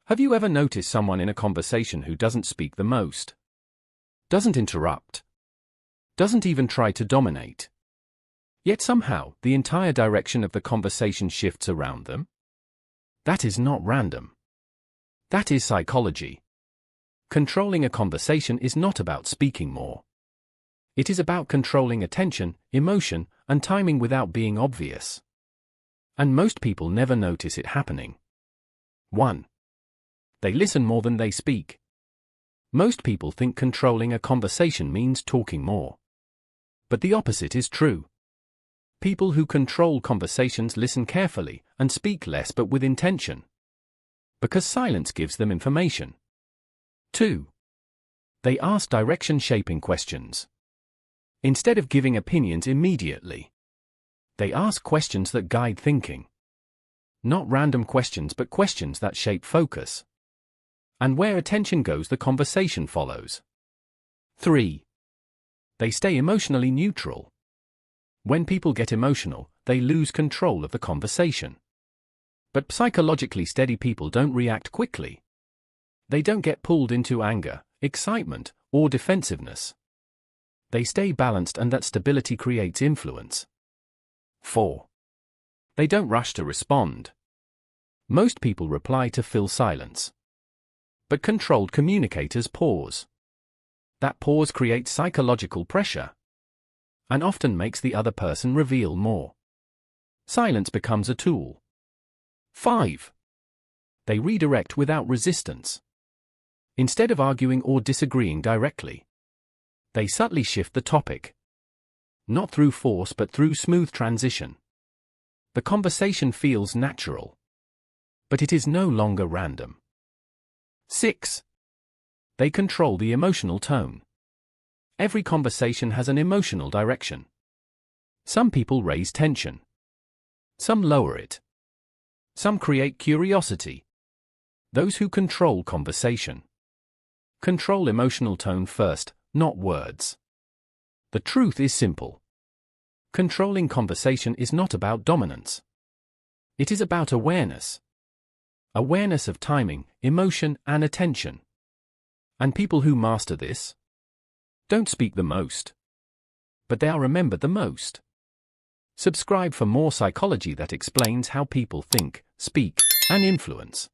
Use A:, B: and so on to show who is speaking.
A: Have you ever noticed someone in a conversation who doesn't speak the most? Doesn't interrupt? Doesn't even try to dominate? Yet somehow, the entire direction of the conversation shifts around them? That is not random. That is psychology. Controlling a conversation is not about speaking more. It is about controlling attention, emotion, and timing without being obvious. And most people never notice it happening. 1. They listen more than they speak. Most people think controlling a conversation means talking more. But the opposite is true. People who control conversations listen carefully and speak less but with intention. Because silence gives them information. 2. They ask direction-shaping questions. Instead of giving opinions immediately, they ask questions that guide thinking. Not random questions but questions that shape focus. And where attention goes, the conversation follows. 3. They stay emotionally neutral. When people get emotional, they lose control of the conversation. But psychologically steady people don't react quickly. They don't get pulled into anger, excitement, or defensiveness. They stay balanced, and that stability creates influence. 4. They don't rush to respond. Most people reply to fill silence. But controlled communicators pause. That pause creates psychological pressure and often makes the other person reveal more. Silence becomes a tool. 5. They redirect without resistance. Instead of arguing or disagreeing directly, they subtly shift the topic. Not through force but through smooth transition. The conversation feels natural. But it is no longer random. 6. They control the emotional tone. Every conversation has an emotional direction. Some people raise tension. Some lower it. Some create curiosity. Those who control conversation control emotional tone first, not words. The truth is simple. Controlling conversation is not about dominance. It is about awareness. Awareness of timing, emotion, and attention. And people who master this don't speak the most, but they are remembered the most. Subscribe for more psychology that explains how people think, speak, and influence.